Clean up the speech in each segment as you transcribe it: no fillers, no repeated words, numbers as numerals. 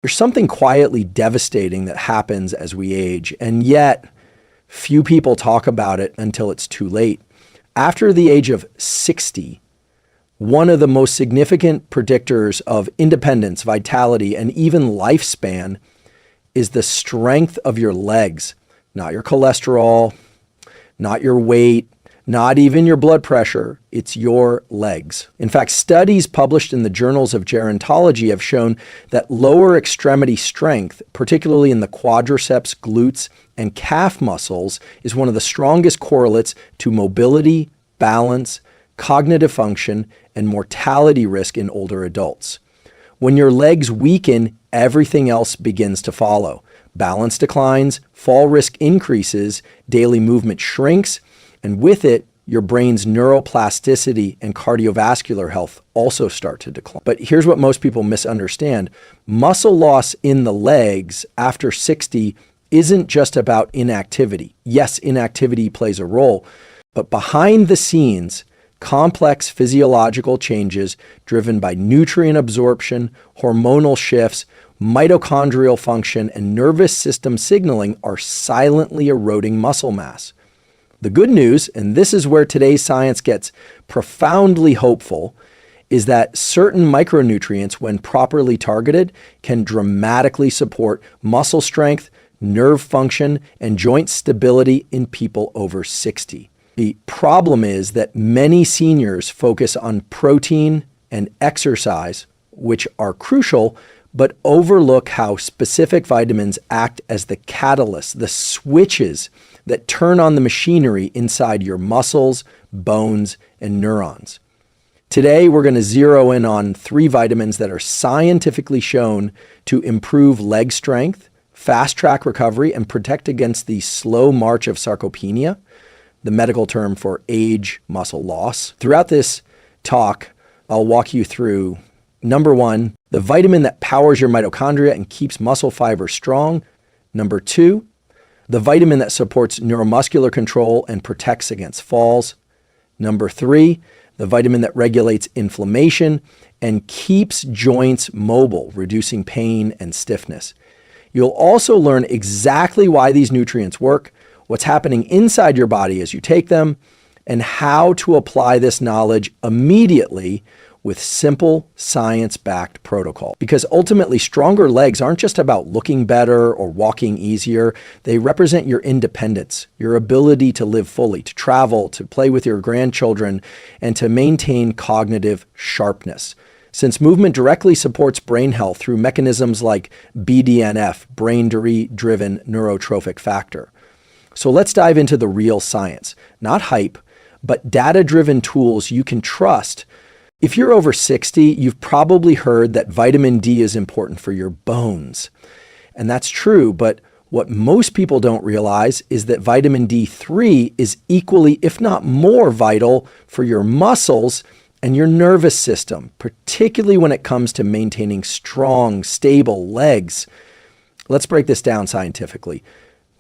There's something quietly devastating that happens as we age, and yet few people talk about it until it's too late. After the age of 60, one of the most significant predictors of independence, vitality, and even lifespan is the strength of your legs, not your cholesterol, not your weight, not even your blood pressure. It's your legs. In fact, studies published in the journals of gerontology have shown that lower extremity strength, particularly in the quadriceps, glutes, and calf muscles, is one of the strongest correlates to mobility, balance, cognitive function, and mortality risk in older adults. When your legs weaken, everything else begins to follow. Balance declines, fall risk increases, daily movement shrinks, and with it, your brain's neuroplasticity and cardiovascular health also start to decline. But here's what most people misunderstand. Muscle loss in the legs after 60 isn't just about inactivity. Yes, inactivity plays a role, but behind the scenes, complex physiological changes driven by nutrient absorption, hormonal shifts, mitochondrial function, and nervous system signaling are silently eroding muscle mass. The good news, and this is where today's science gets profoundly hopeful, is that certain micronutrients, when properly targeted, can dramatically support muscle strength, nerve function, and joint stability in people over 60. The problem is that many seniors focus on protein and exercise, which are crucial, but overlook how specific vitamins act as the catalysts, the switches that turn on the machinery inside your muscles, bones, and neurons. Today, we're going to zero in on 3 vitamins that are scientifically shown to improve leg strength, fast-track recovery, and protect against the slow march of sarcopenia, the medical term for age muscle loss. Throughout this talk, I'll walk you through, number 1, the vitamin that powers your mitochondria and keeps muscle fiber strong. Number 2, the vitamin that supports neuromuscular control and protects against falls. Number 3, the vitamin that regulates inflammation and keeps joints mobile, reducing pain and stiffness. You'll also learn exactly why these nutrients work, what's happening inside your body as you take them, and how to apply this knowledge immediately with simple science-backed protocol. Because ultimately, stronger legs aren't just about looking better or walking easier. They represent your independence, your ability to live fully, to travel, to play with your grandchildren, and to maintain cognitive sharpness. Since movement directly supports brain health through mechanisms like BDNF, brain-driven neurotrophic factor. So let's dive into the real science, not hype, but data-driven tools you can trust. If you're over 60, you've probably heard that vitamin D is important for your bones. And that's true, but what most people don't realize is that vitamin D3 is equally, if not more, vital for your muscles and your nervous system, particularly when it comes to maintaining strong, stable legs. Let's break this down scientifically.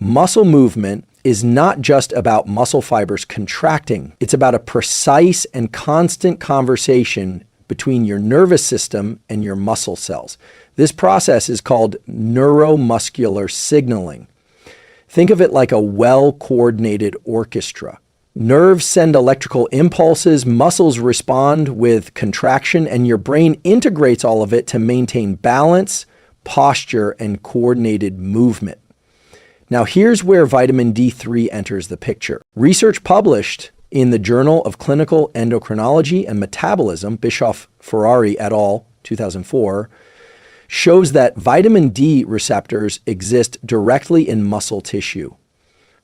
Muscle movement is not just about muscle fibers contracting. It's about a precise and constant conversation between your nervous system and your muscle cells. This process is called neuromuscular signaling. Think of it like a well-coordinated orchestra. Nerves send electrical impulses, muscles respond with contraction, and your brain integrates all of it to maintain balance, posture, and coordinated movement. Now, here's where vitamin D3 enters the picture. Research published in the Journal of Clinical Endocrinology and Metabolism, Bischoff-Ferrari et al., 2004, shows that vitamin D receptors exist directly in muscle tissue.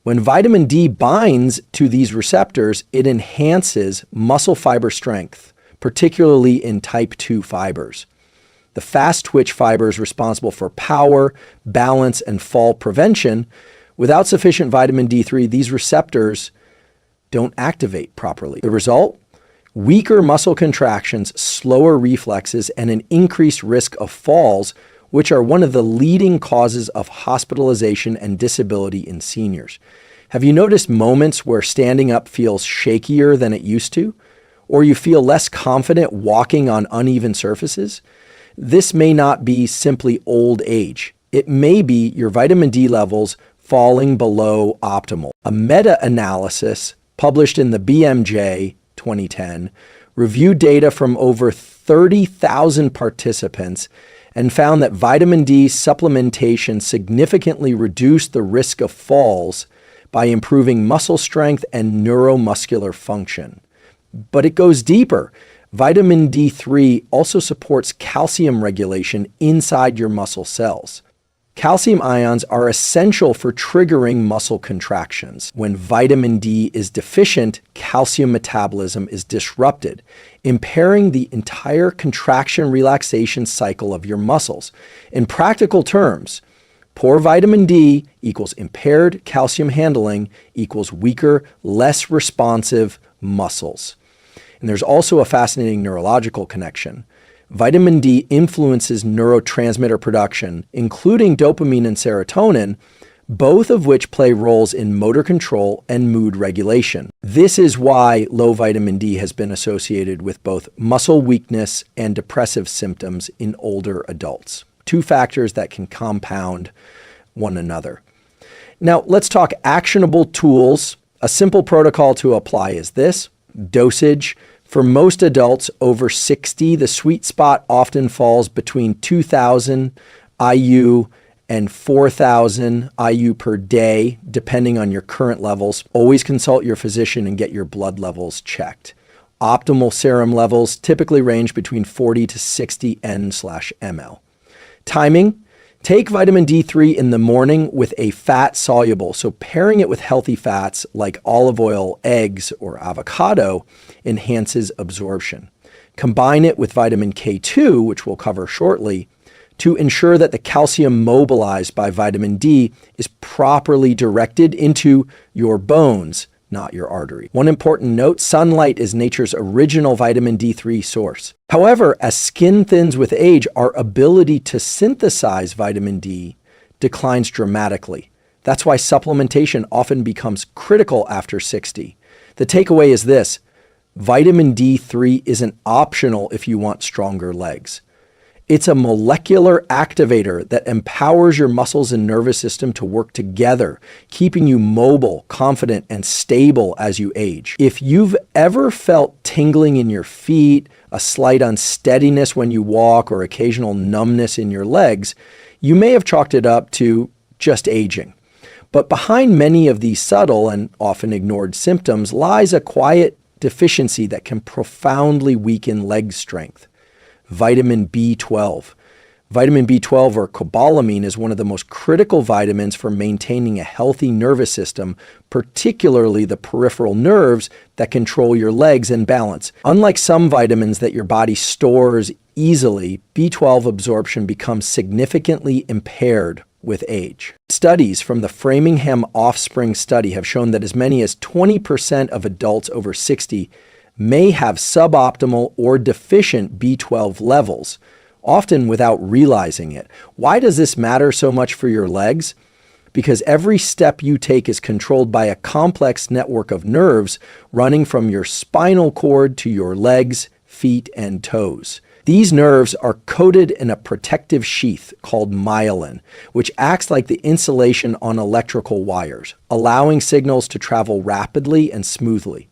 When vitamin D binds to these receptors, it enhances muscle fiber strength, particularly in type 2 fibers. The fast twitch fibers responsible for power, balance, and fall prevention. Without sufficient vitamin D3, these receptors don't activate properly. The result? Weaker muscle contractions, slower reflexes, and an increased risk of falls, which are one of the leading causes of hospitalization and disability in seniors. Have you noticed moments where standing up feels shakier than it used to? Or you feel less confident walking on uneven surfaces? This may not be simply old age. It may be your vitamin D levels falling below optimal. A meta-analysis published in the BMJ 2010 reviewed data from over 30,000 participants and found that vitamin D supplementation significantly reduced the risk of falls by improving muscle strength and neuromuscular function. But it goes deeper. Vitamin D3 also supports calcium regulation inside your muscle cells. Calcium ions are essential for triggering muscle contractions. When vitamin D is deficient, calcium metabolism is disrupted, impairing the entire contraction-relaxation cycle of your muscles. In practical terms, poor vitamin D equals impaired calcium handling equals weaker, less responsive muscles. And there's also a fascinating neurological connection. Vitamin D influences neurotransmitter production, including dopamine and serotonin, both of which play roles in motor control and mood regulation. This is why low vitamin D has been associated with both muscle weakness and depressive symptoms in older adults. Two factors that can compound one another. Now, let's talk actionable tools. A simple protocol to apply is this: dosage. For most adults over 60, the sweet spot often falls between 2,000 IU and 4,000 IU per day, depending on your current levels. Always consult your physician and get your blood levels checked. Optimal serum levels typically range between 40 to 60 N/ml. Timing: take vitamin D3 in the morning with a fat soluble, so pairing it with healthy fats like olive oil, eggs, or avocado enhances absorption. Combine it with vitamin K2, which we'll cover shortly, to ensure that the calcium mobilized by vitamin D is properly directed into your bones, not your artery. One important note: sunlight is nature's original vitamin D3 source. However, as skin thins with age, our ability to synthesize vitamin D declines dramatically. That's why supplementation often becomes critical after 60. The takeaway is this: vitamin D3 isn't optional if you want stronger legs. It's a molecular activator that empowers your muscles and nervous system to work together, keeping you mobile, confident, and stable as you age. If you've ever felt tingling in your feet, a slight unsteadiness when you walk, or occasional numbness in your legs, you may have chalked it up to just aging. But behind many of these subtle and often ignored symptoms lies a quiet deficiency that can profoundly weaken leg strength: vitamin B12. Vitamin B12, or cobalamin, is one of the most critical vitamins for maintaining a healthy nervous system, particularly the peripheral nerves that control your legs and balance. Unlike some vitamins that your body stores easily, B12 absorption becomes significantly impaired with age. Studies from the Framingham Offspring Study have shown that as many as 20% of adults over 60 may have suboptimal or deficient B12 levels, often without realizing it. Why does this matter so much for your legs? Because every step you take is controlled by a complex network of nerves running from your spinal cord to your legs, feet, and toes. These nerves are coated in a protective sheath called myelin, which acts like the insulation on electrical wires, allowing signals to travel rapidly and smoothly.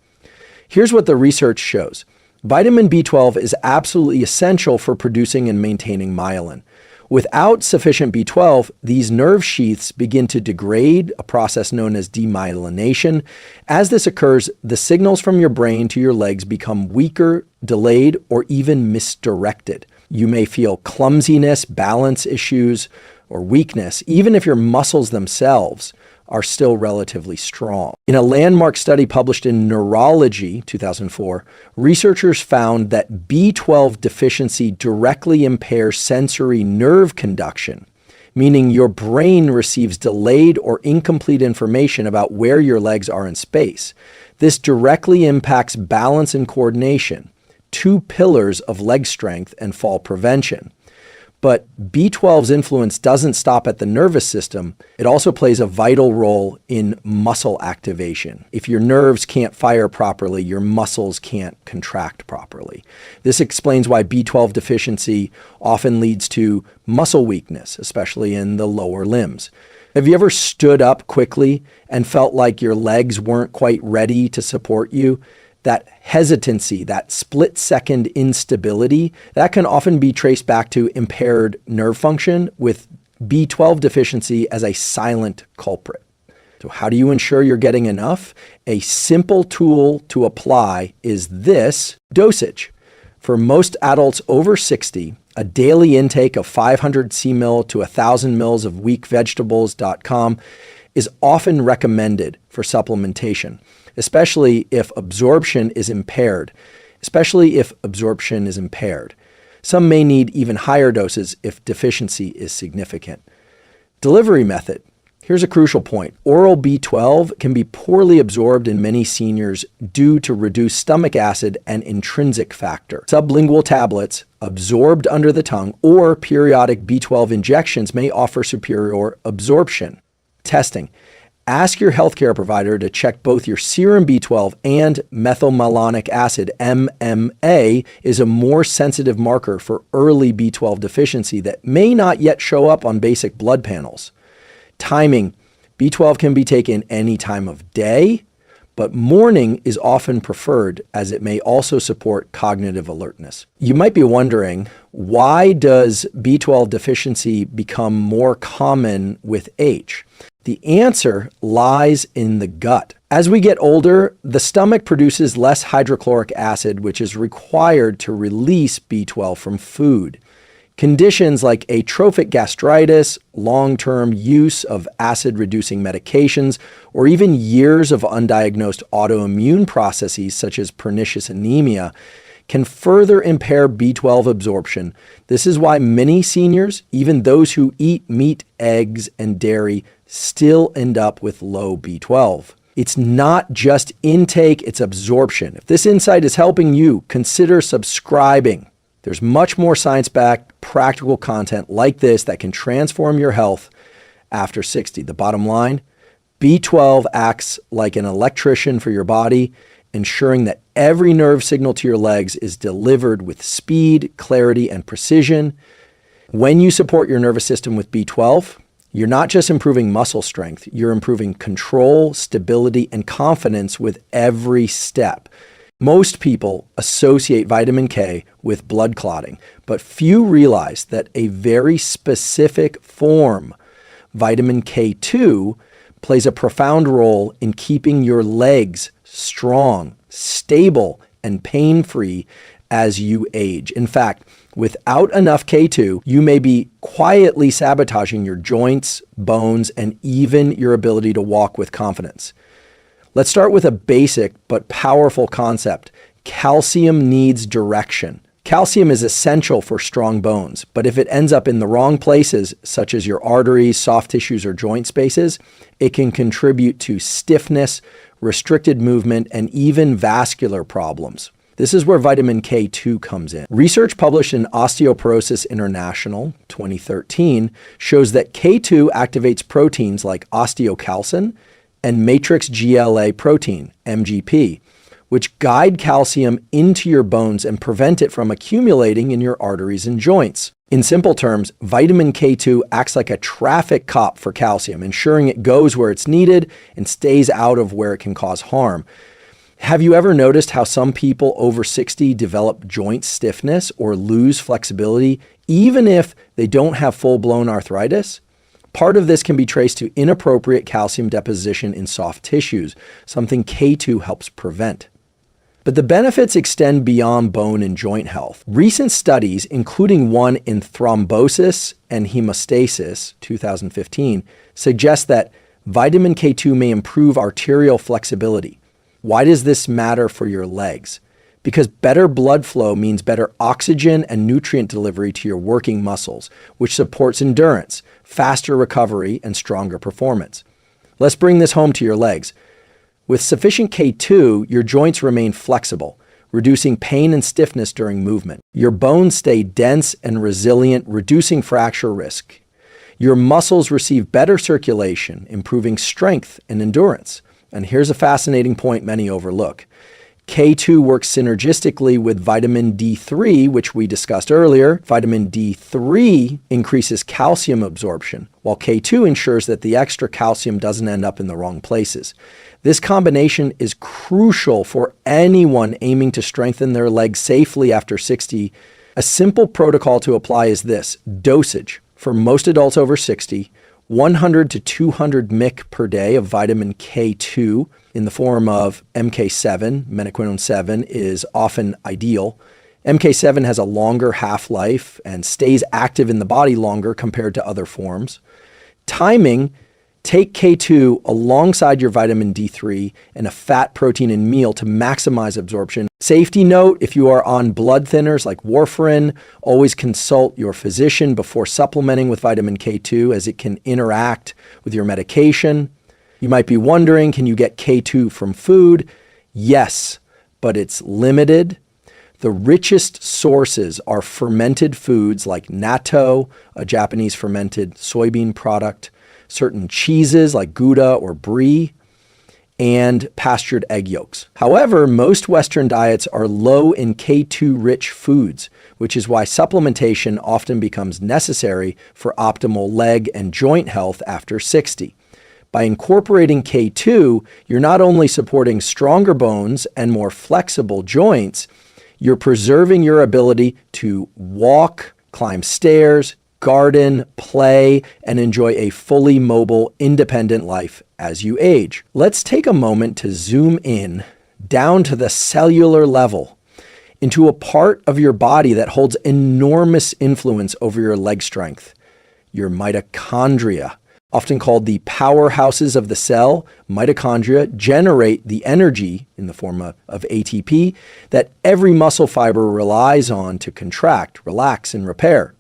Here's what the research shows. Vitamin B12 is absolutely essential for producing and maintaining myelin. Without sufficient B12, these nerve sheaths begin to degrade, a process known as demyelination. As this occurs, the signals from your brain to your legs become weaker, delayed, or even misdirected. You may feel clumsiness, balance issues, or weakness, even if your muscles themselves are still relatively strong. In a landmark study published in Neurology, 2004, researchers found that B12 deficiency directly impairs sensory nerve conduction, meaning your brain receives delayed or incomplete information about where your legs are in space. This directly impacts balance and coordination, two pillars of leg strength and fall prevention. But B12's influence doesn't stop at the nervous system. It also plays a vital role in muscle activation. If your nerves can't fire properly, your muscles can't contract properly. This explains why B12 deficiency often leads to muscle weakness, especially in the lower limbs. Have you ever stood up quickly and felt like your legs weren't quite ready to support you? That hesitancy, that split-second instability, that can often be traced back to impaired nerve function with B12 deficiency as a silent culprit. So how do you ensure you're getting enough? A simple tool to apply is this dosage. For most adults over 60, a daily intake of 500 cmil to 1,000 mils of weakvegetables.com is often recommended for supplementation, especially if absorption is impaired. Some may need even higher doses if deficiency is significant. Delivery method. Here's a crucial point. Oral B12 can be poorly absorbed in many seniors due to reduced stomach acid and intrinsic factor. Sublingual tablets absorbed under the tongue or periodic B12 injections may offer superior absorption. Testing. Ask your healthcare provider to check both your serum B12 and methylmalonic acid, MMA, is a more sensitive marker for early B12 deficiency that may not yet show up on basic blood panels. Timing. B12 can be taken any time of day, but morning is often preferred as it may also support cognitive alertness. You might be wondering, why does B12 deficiency become more common with age? The answer lies in the gut. As we get older, the stomach produces less hydrochloric acid, which is required to release B12 from food. Conditions like atrophic gastritis, long-term use of acid-reducing medications, or even years of undiagnosed autoimmune processes such as pernicious anemia can further impair B12 absorption. This is why many seniors, even those who eat meat, eggs, and dairy, still end up with low B12. It's not just intake, it's absorption. If this insight is helping you, consider subscribing. There's much more science-backed, practical content like this that can transform your health after 60. The bottom line, B12 acts like an electrician for your body, ensuring that every nerve signal to your legs is delivered with speed, clarity, and precision. When you support your nervous system with B12, you're not just improving muscle strength, you're improving control, stability, and confidence with every step. Most people associate vitamin K with blood clotting, but few realize that a very specific form, vitamin K2, plays a profound role in keeping your legs strong, stable, and pain-free as you age. In fact, without enough K2, you may be quietly sabotaging your joints, bones, and even your ability to walk with confidence. Let's start with a basic but powerful concept. Calcium needs direction. Calcium is essential for strong bones, but if it ends up in the wrong places, such as your arteries, soft tissues, or joint spaces, it can contribute to stiffness, restricted movement, and even vascular problems. This is where vitamin K2 comes in. Research published in Osteoporosis International 2013 shows that K2 activates proteins like osteocalcin and matrix GLA protein, MGP, which guide calcium into your bones and prevent it from accumulating in your arteries and joints. In simple terms, vitamin K2 acts like a traffic cop for calcium, ensuring it goes where it's needed and stays out of where it can cause harm. Have you ever noticed how some people over 60 develop joint stiffness or lose flexibility, even if they don't have full-blown arthritis? Part of this can be traced to inappropriate calcium deposition in soft tissues, something K2 helps prevent. But the benefits extend beyond bone and joint health. Recent studies, including one in thrombosis and hemostasis, 2015, suggest that vitamin K2 may improve arterial flexibility. Why does this matter for your legs? Because better blood flow means better oxygen and nutrient delivery to your working muscles, which supports endurance, faster recovery, and stronger performance. Let's bring this home to your legs. With sufficient K2, your joints remain flexible, reducing pain and stiffness during movement. Your bones stay dense and resilient, reducing fracture risk. Your muscles receive better circulation, improving strength and endurance. And here's a fascinating point many overlook. K2 works synergistically with vitamin D3, which we discussed earlier. Vitamin D3 increases calcium absorption, while K2 ensures that the extra calcium doesn't end up in the wrong places. This combination is crucial for anyone aiming to strengthen their legs safely after 60. A simple protocol to apply is this: dosage for most adults over 60, 100 to 200 mg per day of vitamin K2 in the form of MK7. Menaquinone 7 is often ideal. MK7 has a longer half-life and stays active in the body longer compared to other forms. Timing: take K2 alongside your vitamin D3 and a fat, protein, and meal to maximize absorption. Safety note: if you are on blood thinners like warfarin, always consult your physician before supplementing with vitamin K2 as it can interact with your medication. You might be wondering, can you get K2 from food? Yes, but it's limited. The richest sources are fermented foods like natto, a Japanese fermented soybean product, certain cheeses like Gouda or Brie, and pastured egg yolks. However, most Western diets are low in K2-rich foods, which is why supplementation often becomes necessary for optimal leg and joint health after 60. By incorporating K2, you're not only supporting stronger bones and more flexible joints, you're preserving your ability to walk, climb stairs, garden, play, and enjoy a fully mobile, independent life as you age. Let's take a moment to zoom in down to the cellular level into a part of your body that holds enormous influence over your leg strength: your mitochondria. Often called the powerhouses of the cell, mitochondria generate the energy in the form of ATP that every muscle fiber relies on to contract, relax, and repair.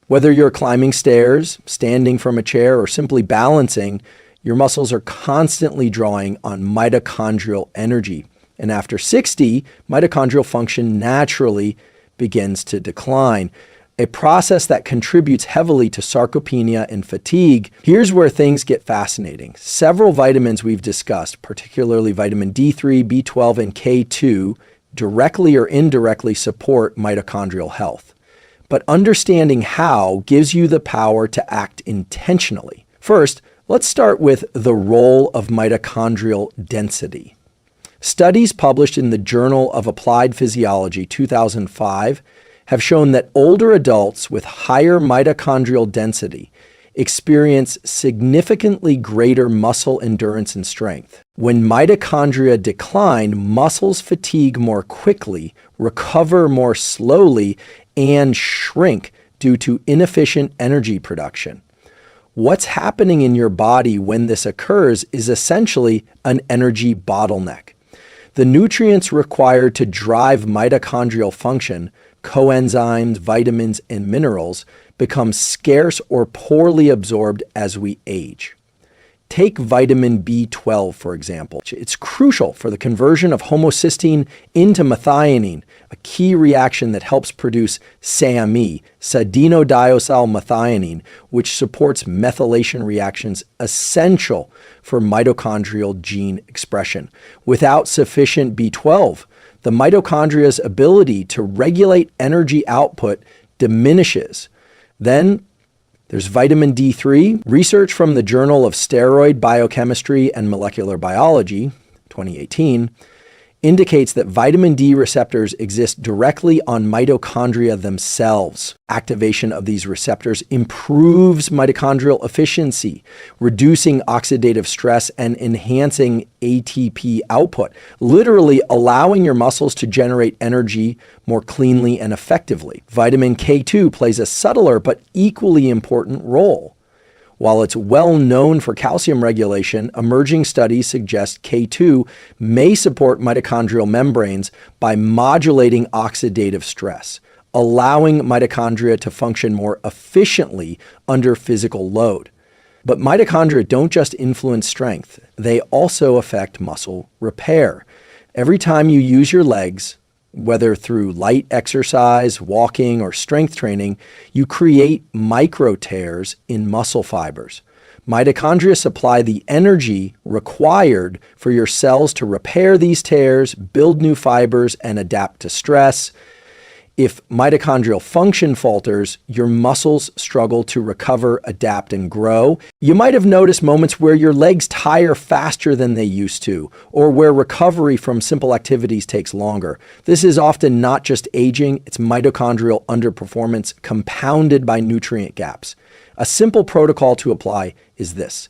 Whether you're climbing stairs, standing from a chair, or simply balancing, your muscles are constantly drawing on mitochondrial energy. And after 60, mitochondrial function naturally begins to decline, a process that contributes heavily to sarcopenia and fatigue. Here's where things get fascinating. Several vitamins we've discussed, particularly vitamin D3, B12, and K2, directly or indirectly support mitochondrial health. But understanding how gives you the power to act intentionally. First, let's start with the role of mitochondrial density. Studies published in the Journal of Applied Physiology 2005 have shown that older adults with higher mitochondrial density experience significantly greater muscle endurance and strength. When mitochondria decline, muscles fatigue more quickly, recover more slowly, and shrink due to inefficient energy production. What's happening in your body when this occurs is essentially an energy bottleneck. The nutrients required to drive mitochondrial function, coenzymes, vitamins, and minerals, become scarce or poorly absorbed as we age. Take vitamin B12, for example. It's crucial for the conversion of homocysteine into methionine, a key reaction that helps produce SAMe, sadinodiesylmethionine, which supports methylation reactions essential for mitochondrial gene expression. Without sufficient B12, the mitochondria's ability to regulate energy output diminishes. Then there's vitamin D3. Research from the Journal of Steroid Biochemistry and Molecular Biology, 2018, indicates that vitamin D receptors exist directly on mitochondria themselves. Activation of these receptors improves mitochondrial efficiency, reducing oxidative stress and enhancing ATP output, literally allowing your muscles to generate energy more cleanly and effectively. Vitamin K2 plays a subtler but equally important role. While it's well known for calcium regulation, emerging studies suggest K2 may support mitochondrial membranes by modulating oxidative stress, allowing mitochondria to function more efficiently under physical load. But mitochondria don't just influence strength, they also affect muscle repair. Every time you use your legs, Whether through light exercise, walking, or strength training, you create micro tears in muscle fibers. Mitochondria supply the energy required for your cells to repair these tears, build new fibers, and adapt to stress. If mitochondrial function falters, your muscles struggle to recover, adapt, and grow. You might have noticed moments where your legs tire faster than they used to, or where recovery from simple activities takes longer. This is often not just aging, it's mitochondrial underperformance compounded by nutrient gaps. A simple protocol to apply is this: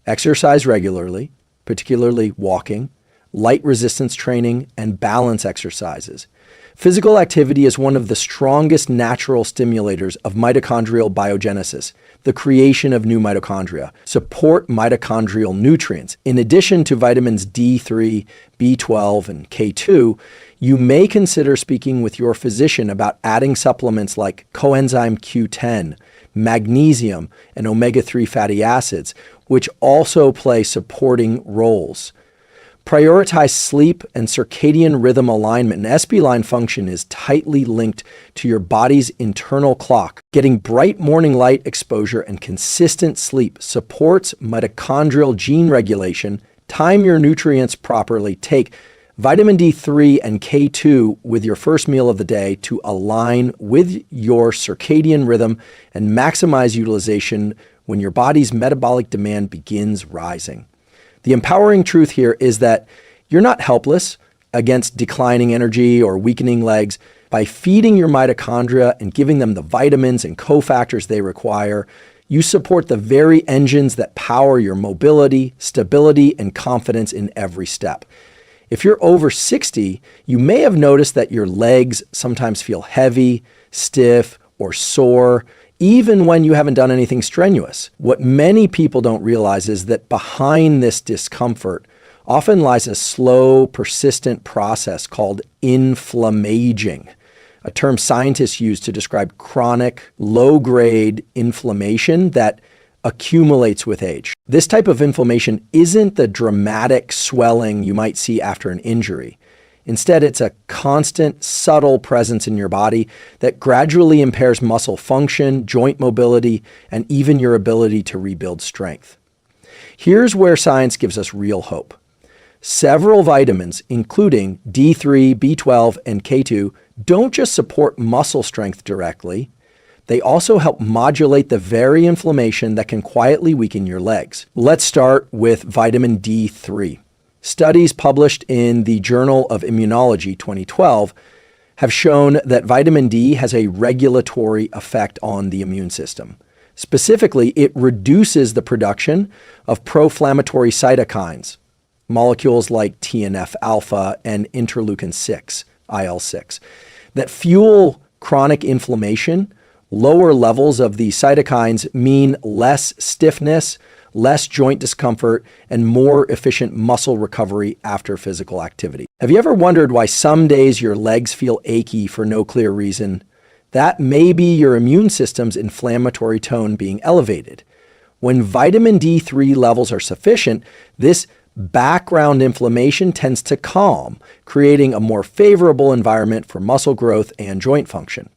exercise regularly, particularly walking, light resistance training, and balance exercises. Physical activity is one of the strongest natural stimulators of mitochondrial biogenesis, the creation of new mitochondria. Support mitochondrial nutrients. In addition to vitamins D3, B12, and K2, you may consider speaking with your physician about adding supplements like coenzyme Q10, magnesium, and omega-3 fatty acids, which also play supporting roles. Prioritize sleep and circadian rhythm alignment. And SB line function is tightly linked to your body's internal clock. Getting bright morning light exposure and consistent sleep supports mitochondrial gene regulation. Time your nutrients properly. Take vitamin D3 and K2 with your first meal of the day to align with your circadian rhythm and maximize utilization when your body's metabolic demand begins rising. The empowering truth here is that you're not helpless against declining energy or weakening legs. By feeding your mitochondria and giving them the vitamins and cofactors they require, you support the very engines that power your mobility, stability, and confidence in every step. If you're over 60, you may have noticed that your legs sometimes feel heavy, stiff, or sore, even when you haven't done anything strenuous. What many people don't realize is that behind this discomfort often lies a slow, persistent process called inflammaging, a term scientists use to describe chronic, low-grade inflammation that accumulates with age. This type of inflammation isn't the dramatic swelling you might see after an injury. Instead, it's a constant, subtle presence in your body that gradually impairs muscle function, joint mobility, and even your ability to rebuild strength. Here's where science gives us real hope. Several vitamins, including D3, B12, and K2, don't just support muscle strength directly. They also help modulate the very inflammation that can quietly weaken your legs. Let's start with vitamin D3. Studies published in the Journal of Immunology 2012 have shown that vitamin D has a regulatory effect on the immune system. Specifically, it reduces the production of pro-inflammatory cytokines, molecules like TNF-alpha and interleukin-6, IL-6, that fuel chronic inflammation. Lower levels of these cytokines mean less stiffness, less joint discomfort, and more efficient muscle recovery after physical activity. Have you ever wondered why some days your legs feel achy for no clear reason? That may be your immune system's inflammatory tone being elevated. When vitamin D3 levels are sufficient, this background inflammation tends to calm, creating a more favorable environment for muscle growth and joint function.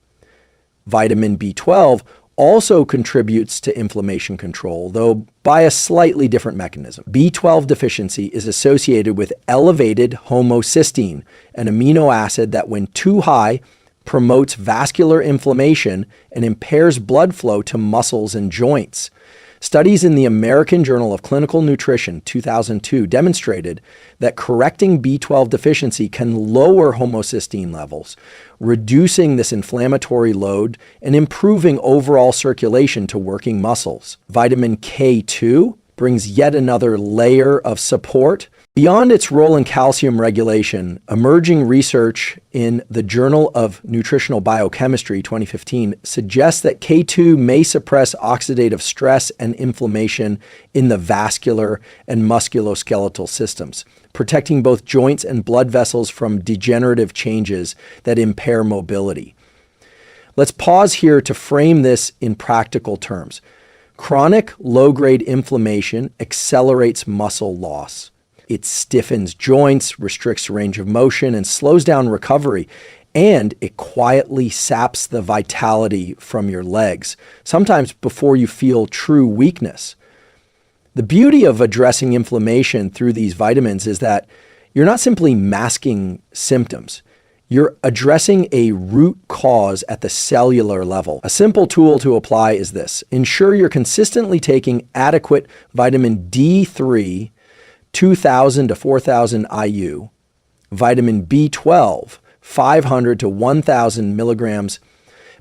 Vitamin B12 also contributes to inflammation control, though by a slightly different mechanism. B12 deficiency is associated with elevated homocysteine, an amino acid that, when too high, promotes vascular inflammation and impairs blood flow to muscles and joints. Studies in the American Journal of Clinical Nutrition 2002 demonstrated that correcting B12 deficiency can lower homocysteine levels, reducing this inflammatory load and improving overall circulation to working muscles. Vitamin K2 brings yet another layer of support. Beyond its role in calcium regulation, emerging research in the Journal of Nutritional Biochemistry 2015 suggests that K2 may suppress oxidative stress and inflammation in the vascular and musculoskeletal systems, protecting both joints and blood vessels from degenerative changes that impair mobility. Let's pause here to frame this in practical terms. Chronic low-grade inflammation accelerates muscle loss. It stiffens joints, restricts range of motion, and slows down recovery. And it quietly saps the vitality from your legs, sometimes before you feel true weakness. The beauty of addressing inflammation through these vitamins is that you're not simply masking symptoms. You're addressing a root cause at the cellular level. A simple tool to apply is this. Ensure you're consistently taking adequate vitamin D3, 2,000 to 4,000 IU, vitamin B12, 500 to 1,000 milligrams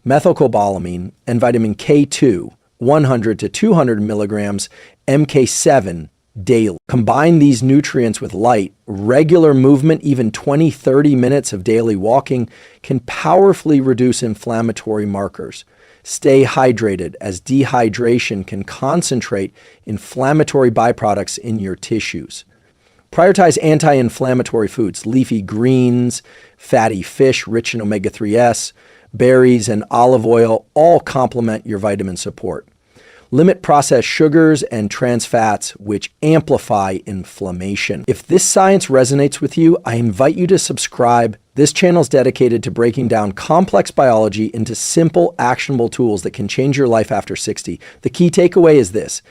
methylcobalamin, and vitamin K2, 100 to 200 milligrams MK7 daily. Combine these nutrients with light. Regular movement, even 20-30 minutes of daily walking, can powerfully reduce inflammatory markers. Stay hydrated, as dehydration can concentrate inflammatory byproducts in your tissues. Prioritize anti-inflammatory foods, leafy greens, fatty fish rich in omega-3s, berries, and olive oil all complement your vitamin support. Limit processed sugars and trans fats, which amplify inflammation. If this science resonates with you, I invite you to subscribe. This channel is dedicated to breaking down complex biology into simple, actionable tools that can change your life after 60. The key takeaway is this.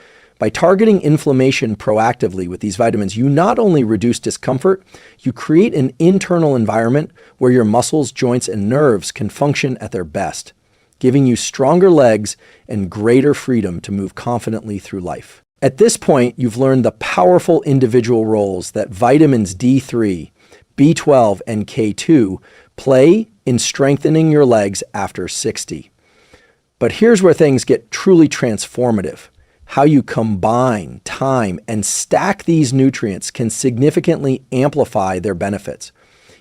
By targeting inflammation proactively with these vitamins, you not only reduce discomfort, you create an internal environment where your muscles, joints, and nerves can function at their best, giving you stronger legs and greater freedom to move confidently through life. At this point, you've learned the powerful individual roles that vitamins D3, B12, and K2 play in strengthening your legs after 60. But here's where things get truly transformative. How you combine, time, and stack these nutrients can significantly amplify their benefits.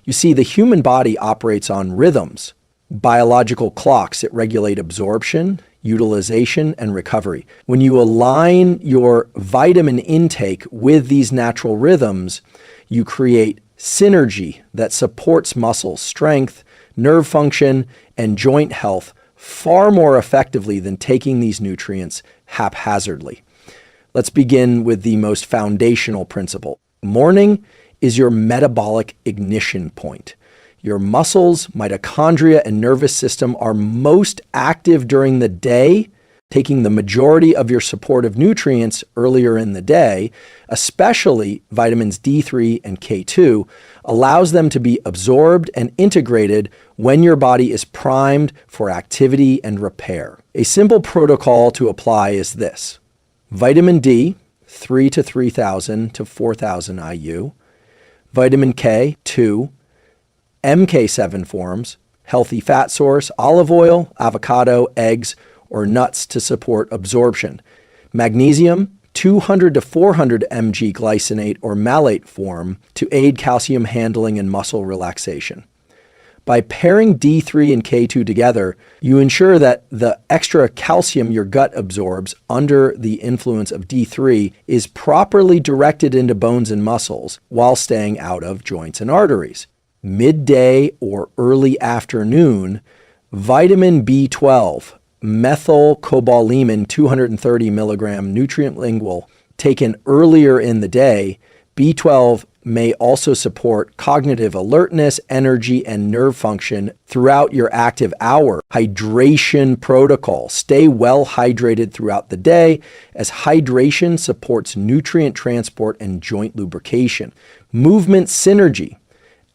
You see, the human body operates on rhythms, biological clocks that regulate absorption, utilization, and recovery. When you align your vitamin intake with these natural rhythms, you create synergy that supports muscle strength, nerve function, and joint health far more effectively than taking these nutrients haphazardly. Let's begin with the most foundational principle. Morning is your metabolic ignition point. Your muscles, mitochondria, and nervous system are most active during the day, taking the majority of your supportive nutrients earlier in the day, especially vitamins D3 and K2, allows them to be absorbed and integrated when your body is primed for activity and repair. A simple protocol to apply is this. Vitamin D, 3 to 3,000 to 4,000 IU. Vitamin K, 2. MK7 forms, healthy fat source, olive oil, avocado, eggs, or nuts to support absorption. Magnesium, 200 to 400 mg glycinate or malate form to aid calcium handling and muscle relaxation. By pairing D3 and K2 together, you ensure that the extra calcium your gut absorbs under the influence of D3 is properly directed into bones and muscles while staying out of joints and arteries. Midday or early afternoon, vitamin B12, methylcobalamin 230 milligram nutrient lingual, taken earlier in the day. B12 may also support cognitive alertness, energy, and nerve function throughout your active hour. Hydration protocol. Stay well hydrated throughout the day, as hydration supports nutrient transport and joint lubrication. Movement synergy.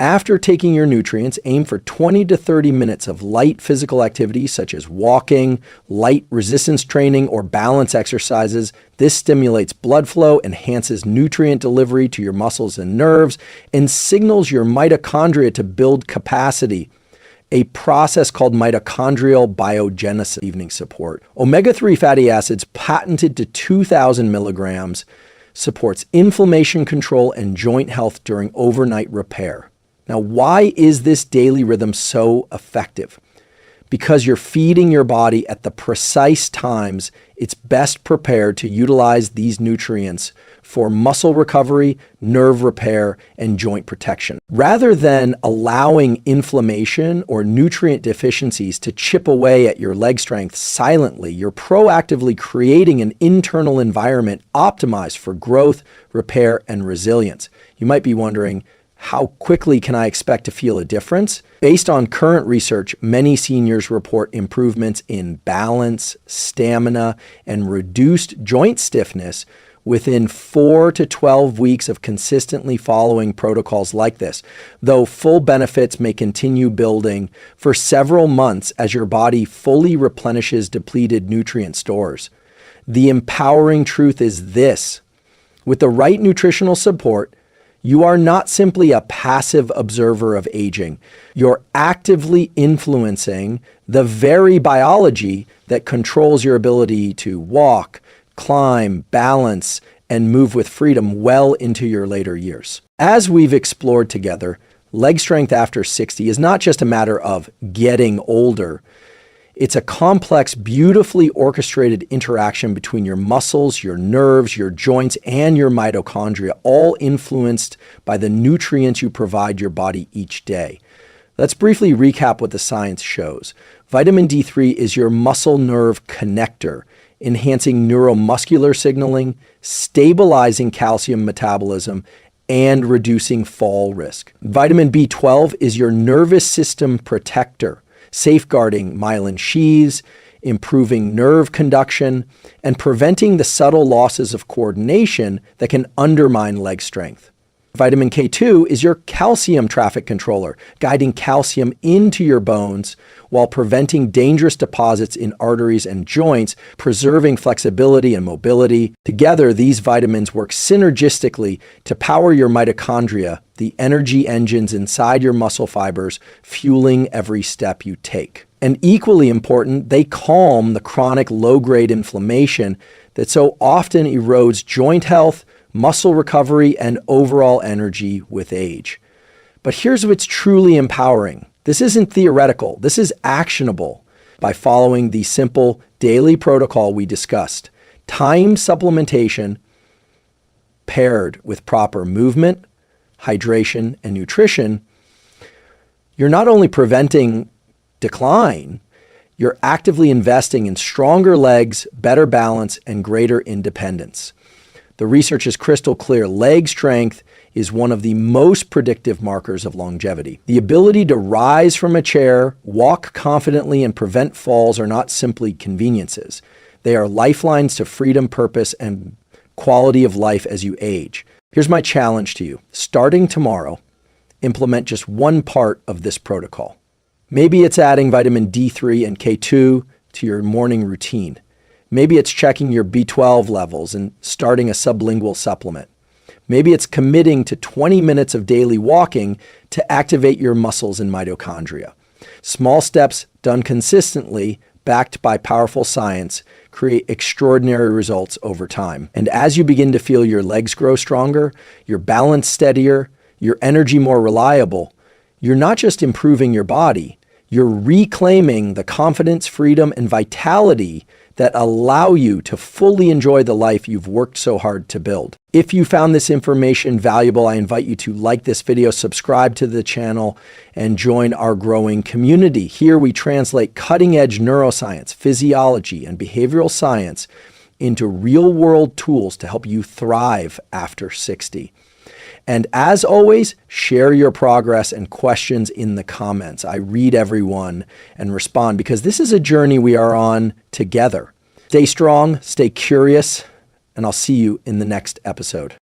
After taking your nutrients, aim for 20 to 30 minutes of light physical activity such as walking, light resistance training, or balance exercises. This stimulates blood flow, enhances nutrient delivery to your muscles and nerves, and signals your mitochondria to build capacity, a process called mitochondrial biogenesis. Evening support. Omega-3 fatty acids, patented to 2,000 milligrams, supports inflammation control and joint health during overnight repair. Now, why is this daily rhythm so effective? because you're feeding your body at the precise times it's best prepared to utilize these nutrients for muscle recovery, nerve repair, and joint protection. Rather than allowing inflammation or nutrient deficiencies to chip away at your leg strength silently, you're proactively creating an internal environment optimized for growth, repair, and resilience. You might be wondering, how quickly can I expect to feel a difference? Based on current research, many seniors report improvements in balance, stamina, and reduced joint stiffness within 4 to 12 weeks of consistently following protocols like this, though full benefits may continue building for several months as your body fully replenishes depleted nutrient stores. The empowering truth is this: with the right nutritional support, you are not simply a passive observer of aging. You're actively influencing the very biology that controls your ability to walk, climb, balance, and move with freedom well into your later years. As we've explored together, leg strength after 60 is not just a matter of getting older. It's a complex, beautifully orchestrated interaction between your muscles, your nerves, your joints, and your mitochondria, all influenced by the nutrients you provide your body each day. Let's briefly recap what the science shows. Vitamin D3 is your muscle nerve connector, enhancing neuromuscular signaling, stabilizing calcium metabolism, and reducing fall risk. Vitamin B12 is your nervous system protector, safeguarding myelin sheaths, improving nerve conduction, and preventing the subtle losses of coordination that can undermine leg strength. Vitamin K2 is your calcium traffic controller, guiding calcium into your bones while preventing dangerous deposits in arteries and joints, preserving flexibility and mobility. Together, these vitamins work synergistically to power your mitochondria, the energy engines inside your muscle fibers, fueling every step you take. And equally important, they calm the chronic low-grade inflammation that so often erodes joint health, muscle recovery, and overall energy with age. But here's what's truly empowering. This isn't theoretical. This is actionable by following the simple daily protocol we discussed. Timed supplementation paired with proper movement, hydration, and nutrition, you're not only preventing decline, you're actively investing in stronger legs, better balance, and greater independence. The research is crystal clear. Leg strength is one of the most predictive markers of longevity. The ability to rise from a chair, walk confidently, and prevent falls are not simply conveniences. They are lifelines to freedom, purpose, and quality of life as you age. Here's my challenge to you. Starting tomorrow, implement just one part of this protocol. Maybe it's adding vitamin D3 and K2 to your morning routine. Maybe it's checking your B12 levels and starting a sublingual supplement. Maybe it's committing to 20 minutes of daily walking to activate your muscles and mitochondria. Small steps done consistently, backed by powerful science, create extraordinary results over time. And as you begin to feel your legs grow stronger, your balance steadier, your energy more reliable, you're not just improving your body, you're reclaiming the confidence, freedom, and vitality that allow you to fully enjoy the life you've worked so hard to build. If you found this information valuable, I invite you to like this video, subscribe to the channel, and join our growing community. Here we translate cutting-edge neuroscience, physiology, and behavioral science into real-world tools to help you thrive after 60. And as always, share your progress and questions in the comments. I read everyone and respond because this is a journey we are on together. Stay strong, stay curious, and I'll see you in the next episode.